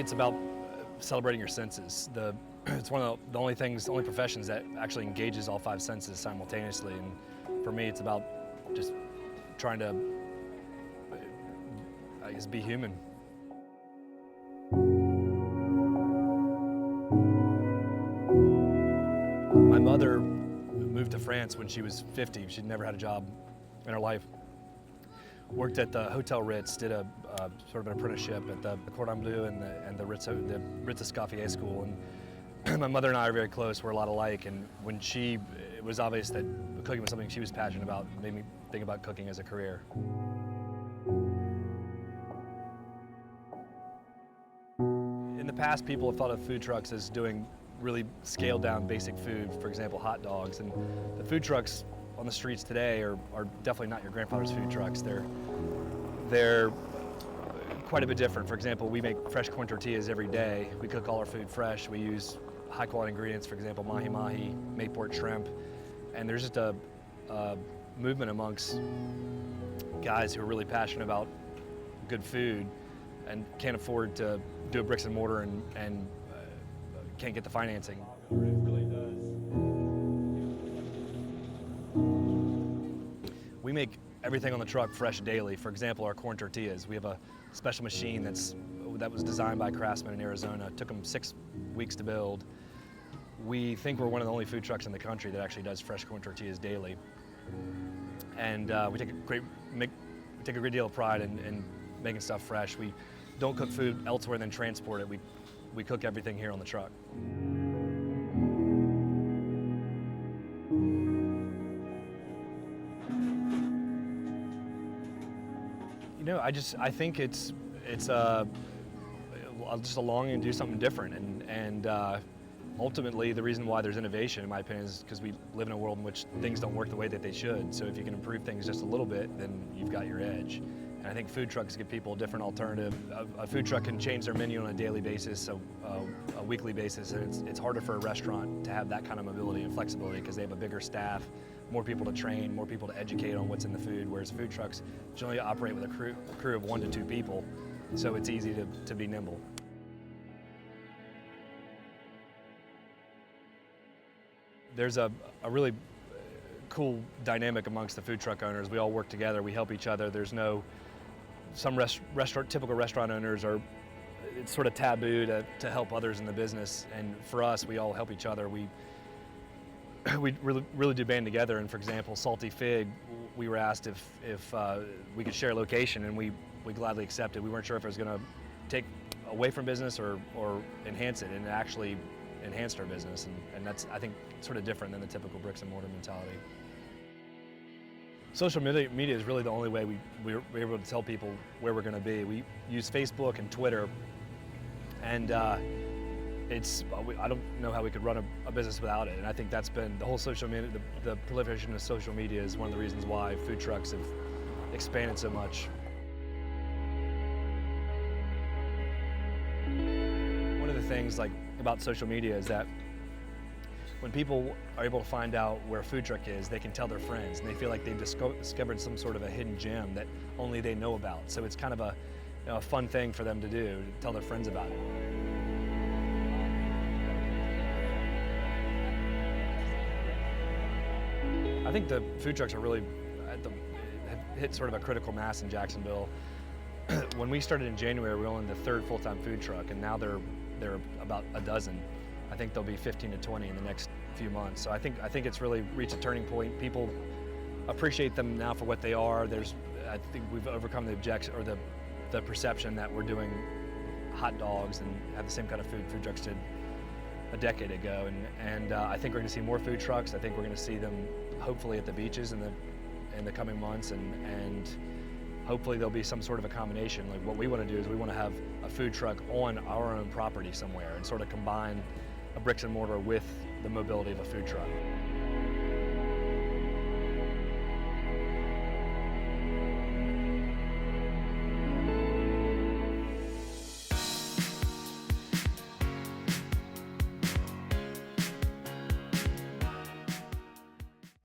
it's about celebrating your senses. It's one of the only professions that actually engages all five senses simultaneously. And for me, it's about just trying to, I guess, be human. My mother moved to France when she was 50. She'd never had a job in her life. Worked at the Hotel Ritz, did a sort of an apprenticeship at the Cordon Bleu and the Ritz Escoffier School. And my mother and I are very close. We're a lot alike. And when it was obvious that cooking was something she was passionate about, it made me think about cooking as a career. In the past, people have thought of food trucks as doing really scaled down basic food, for example, hot dogs. And the food trucks on the streets today are definitely not your grandfather's food trucks. They're quite a bit different. For example, we make fresh corn tortillas every day. We cook all our food fresh. We use high quality ingredients, for example, mahi-mahi, Mayport shrimp. And there's just a movement amongst guys who are really passionate about good food and can't afford to do a bricks and mortar and can't get the financing. It really does. We make everything on the truck fresh daily. For example, our corn tortillas. We have a special machine that was designed by craftsmen in Arizona. It took them 6 weeks to build. We think we're one of the only food trucks in the country that actually does fresh corn tortillas daily. And we take a great deal of pride in making stuff fresh. We don't cook food elsewhere than transport it. We cook everything here on the truck. You know, I think it's just a longing to do something different, and ultimately the reason why there's innovation, in my opinion, is because we live in a world in which things don't work the way that they should. So if you can improve things just a little bit, then you've got your edge. And I think food trucks give people a different alternative. A food truck can change their menu on a daily basis, a weekly basis, and it's harder for a restaurant to have that kind of mobility and flexibility because they have a bigger staff, more people to train, more people to educate on what's in the food, whereas food trucks generally operate with a crew of 1 to 2 people, so it's easy to be nimble. There's a really cool dynamic amongst the food truck owners. We all work together, we help each other. There's some typical restaurant owners it's sort of taboo to help others in the business, and for us, we all help each other. We really do band together, and for example, Salty Fig, we were asked if we could share a location, and we gladly accepted. We weren't sure if it was going to take away from business or enhance it, and it actually enhanced our business, and that's, I think, sort of different than the typical bricks and mortar mentality. Social media is really the only way we're able to tell people where we're going to be. We use Facebook and Twitter, and I don't know how we could run a business without it. And I think that's been the whole social media, the proliferation of social media is one of the reasons why food trucks have expanded so much. One of the things about social media is that when people are able to find out where a food truck is, they can tell their friends, and they feel like they've discovered some sort of a hidden gem that only they know about. So it's kind of a fun thing for them to do, to tell their friends about it. I think the food trucks are really have hit sort of a critical mass in Jacksonville. When we started in January, we were only the 3rd full-time food truck, and now they're about a dozen. I think there'll be 15 to 20 in the next few months. So I think it's really reached a turning point. People appreciate them now for what they are. I think we've overcome the objection or the perception that we're doing hot dogs and have the same kind of food trucks did a decade ago. And I think we're going to see more food trucks. I think we're going to see them hopefully at the beaches in the coming months, and hopefully there'll be some sort of a combination. Like what we want to do is we want to have a food truck on our own property somewhere and sort of combine a bricks and mortar with the mobility of a food truck.